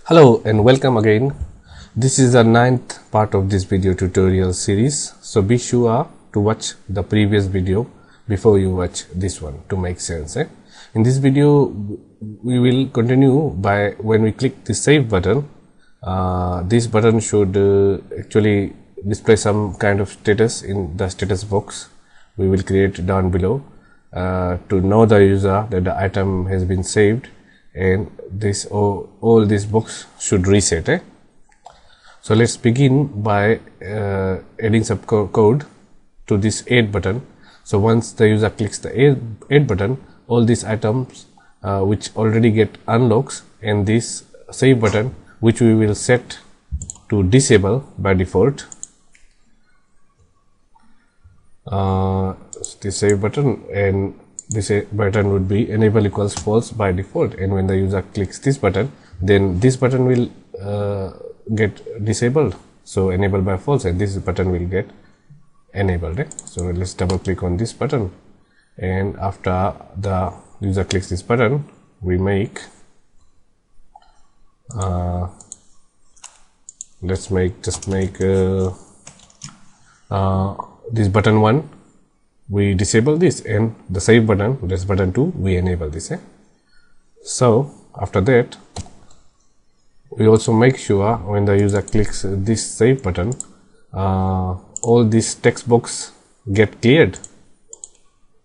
Hello and welcome again. This is the 9th part of this video tutorial series, so be sure to watch the previous video before you watch this one to make sense. In this video we will continue by when we click the save button. This button should actually display some kind of status in the status box we will create down below to know the user that the item has been saved, and this all this box should reset. So let's begin by adding some code to this add button. So once the user clicks the add button, all these items which already get unlocks, and this save button which we will set to disable by default. The save button, and this button would be enable equals false by default, and when the user clicks this button, then this button will get disabled, so enable by false, and this button will get enabled. So let's double click on this button, and after the user clicks this button, we make let's make this button 1 we disable this, and the save button, this button 2, we enable this. So after that, we also make sure when the user clicks this save button, all this text box get cleared.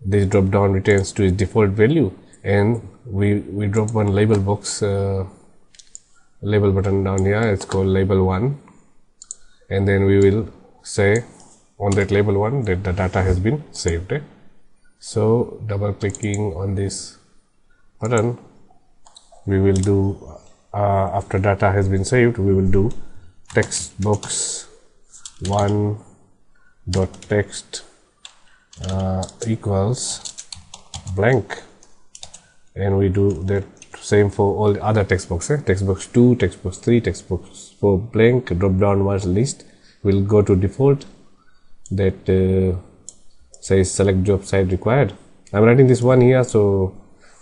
This drop down returns to its default value, and we drop one label box label button down here. It's called label 1, and then we will say on that label 1 that the data has been saved. So double clicking on this button, we will do after data has been saved, we will do text box 1 dot text equals blank, and we do that same for all the other text box. Text box 2, text box 3, text box 4 blank. Drop down was list will go to default that says select job site required. I'm writing this one here, so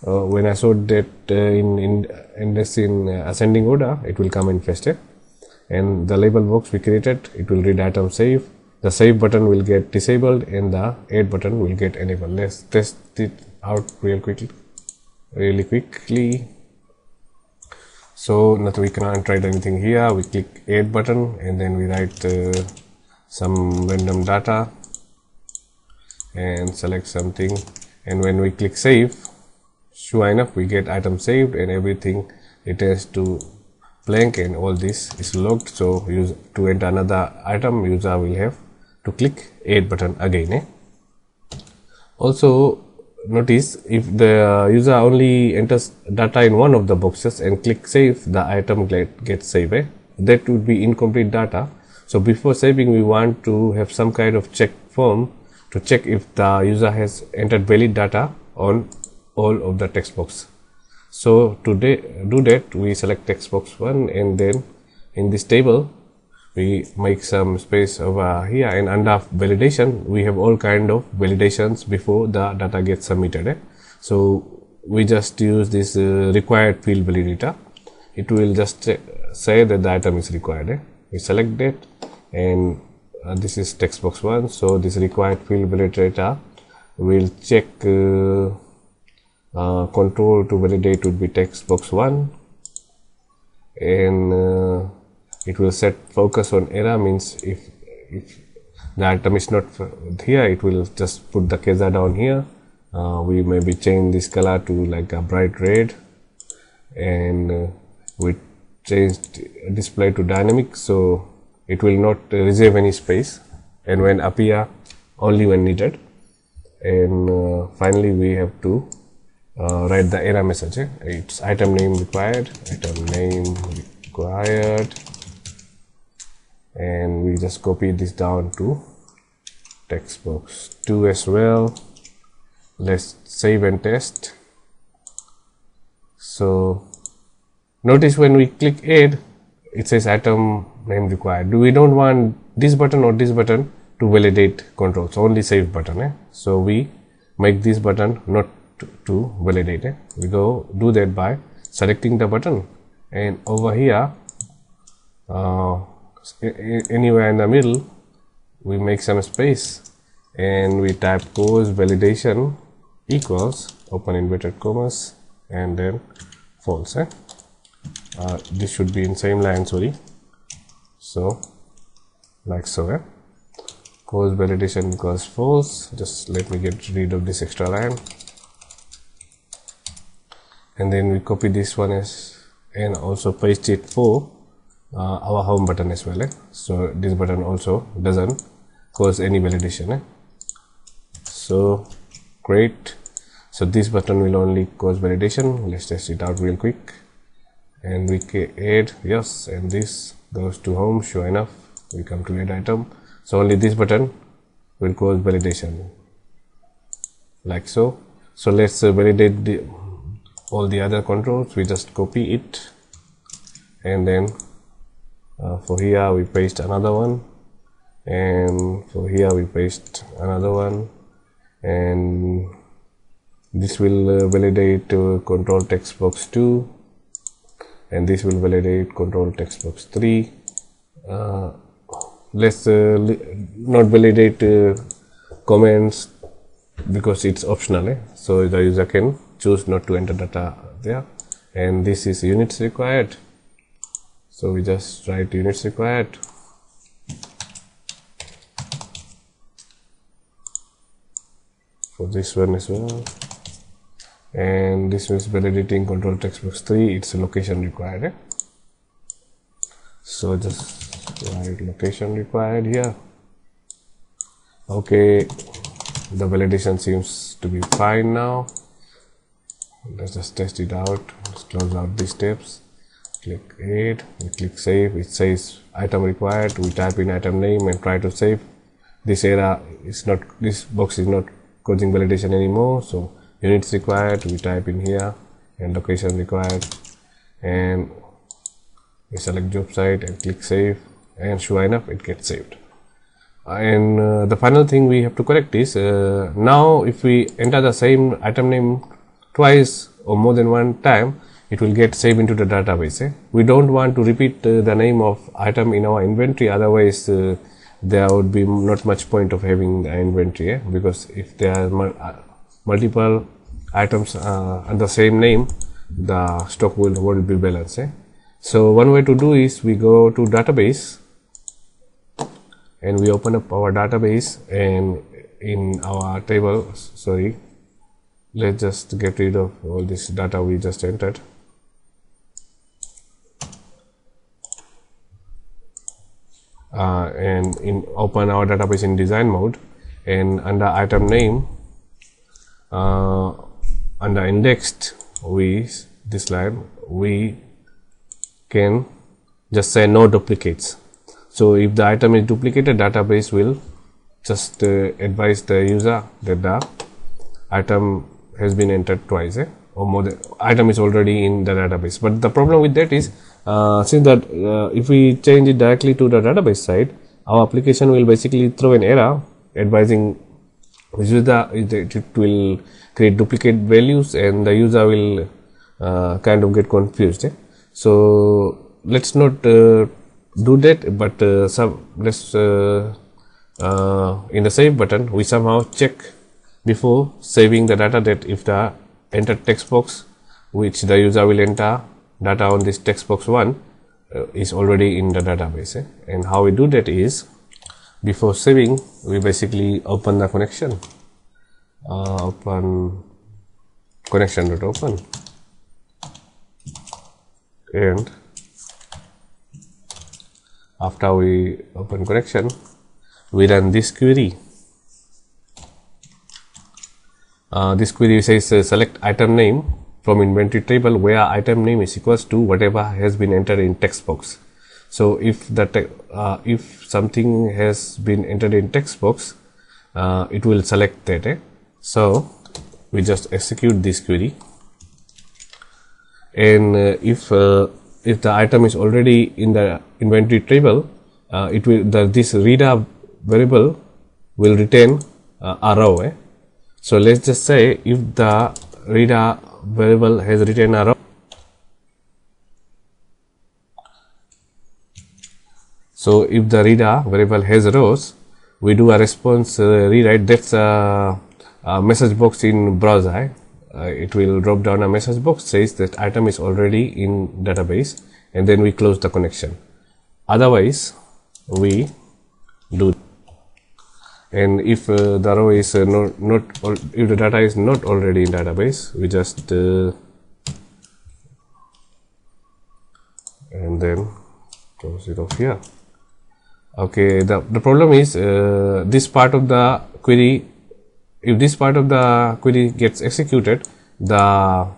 when I sort that in ascending order, it will come in first. And the label box we created, it will read item save. The save button will get disabled, and the add button will get enabled. Let's test it out really quickly. So now we cannot write anything here. We click add button, and then we write some random data and select something, and when we click save, sure enough we get item saved, and everything returns to blank, and all this is logged. So to enter another item, user will have to click add button again. Also notice, if the user only enters data in one of the boxes and click save, the item gets saved. That would be incomplete data. So before saving, we want to have some kind of check form to check if the user has entered valid data on all of the text box. So to do that, we select text box 1, and then in this table we make some space over here, and under validation we have all kind of validations before the data gets submitted. So we just use this required field validator. It will just say that the item is required. We select that, and this is text box 1, so this required field validator will check control to validate would be text box 1, and it will set focus on error, means if the item is not here, it will just put the cursor down here. We maybe change this color to like a bright red, and we changed display to dynamic, so it will not reserve any space, and when appear only when needed. And finally we have to write the error message. It's item name required, and we just copy this down to text box 2 as well. Let's save and test. So notice when we click add, it says item name required. We don't want this button or this button to validate controls, only save button. So we make this button not to validate. We go do that by selecting the button and over here anywhere in the middle we make some space and we type course validation equals open inverted commas and then false. This should be in same line, sorry. So like so, course validation equals false. Just let me get rid of this extra line, and then we copy this one and also paste it for our home button as well. So this button also doesn't cause any validation. So great. So this button will only cause validation. Let's test it out real quick, and we can add yes, and this goes to home. Sure enough, we come to add item. So only this button will cause validation, like so. So let's validate all the other controls. We just copy it, and then for here we paste another one, and for here we paste another one, and this will validate control text box 2, and this will validate control text box 3. Let's not validate comments because it's optional, so the user can choose not to enter data there. And this is units required, so we just write units required. For this one as well, and this is validating control text box 3, it's a location required. So just write location required here. Okay, the validation seems to be fine now. Let's just test it out. Let's close out these steps, click add, we click save. It says item required. We type in item name and try to save. This error is not, this box is not causing validation anymore. So units required, we type in here, and location required, and we select job site and click save, and sure enough it gets saved. And the final thing we have to correct is now if we enter the same item name twice or more than one time, it will get saved into the database. We don't want to repeat the name of item in our inventory, otherwise there would be not much point of having the inventory, because if there are multiple items under the same name, the stock won't be balanced. So one way to do is we go to database and we open up our database, and in our table, sorry, let's just get rid of all this data we just entered. And open our database in design mode, and under item name, under indexed, this line we can just say no duplicates. So if the item is duplicated, database will just advise the user that the item has been entered twice, or more than item is already in the database. But the problem with that is since that if we change it directly to the database side, our application will basically throw an error advising user it will create duplicate values, and the user will kind of get confused. So let's not do that, but let's in the save button we somehow check before saving the data that if the entered text box which the user will enter data on this text box 1 is already in the database. And how we do that is, before saving we basically open the connection, open connection.open, and after we open connection we run this query. This query says select item name from inventory table where item name is equals to whatever has been entered in text box. So if if something has been entered in text box, it will select that. So we just execute this query, and if the item is already in the inventory table, it will this reader variable will return a row. So let's just say if the reader variable has written a row, So if the reader variable has rows, we do a response rewrite. That's a message box in browser. It will drop down a message box, says that item is already in database, and then we close the connection. Otherwise we do, and if the row is not if the data is not already in database, we just and then close it off here. Okay, the problem is this part of the query. If this part of the query gets executed, the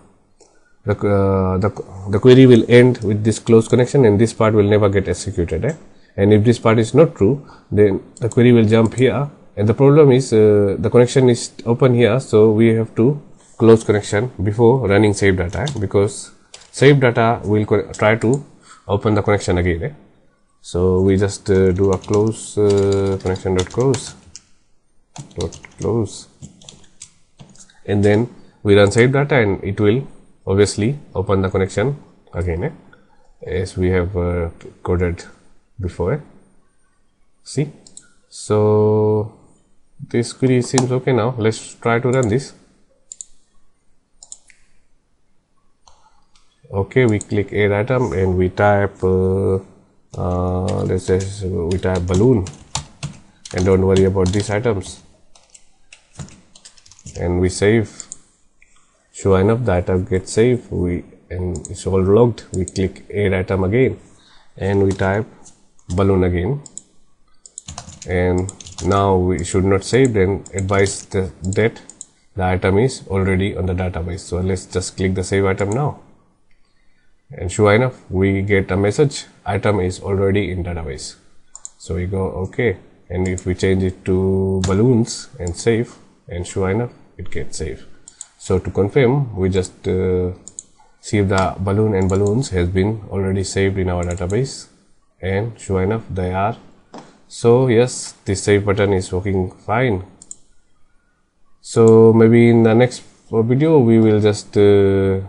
query will end with this close connection, and this part will never get executed. And if this part is not true, then the query will jump here. And the problem is the connection is open here, so we have to close connection before running save data, because save data will try to open the connection again. So we just do a close connection dot close, and then we run save data, and it will obviously open the connection again, as we have coded before. See, so this query seems okay now. Let's try to run this. Okay, we click add item and we type let's say we type balloon, and don't worry about these items, and we save. Sure enough, the item gets saved, and it's all logged. We click add item again and we type balloon again, and now we should not save, then advise that the item is already on the database. So let's just click the save item now, and sure enough, we get a message, item is already in database. So we go okay, and if we change it to balloons and save, and sure enough, it gets saved. So to confirm, we just see if the balloon and balloons has been already saved in our database, and sure enough, they are. So yes, this save button is working fine. So maybe in the next video we will just code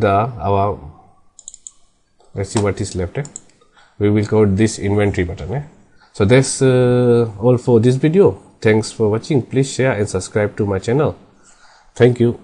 our, let's see what is left. We will code this inventory button. So that's all for this video. Thanks for watching. Please share and subscribe to my channel. Thank you.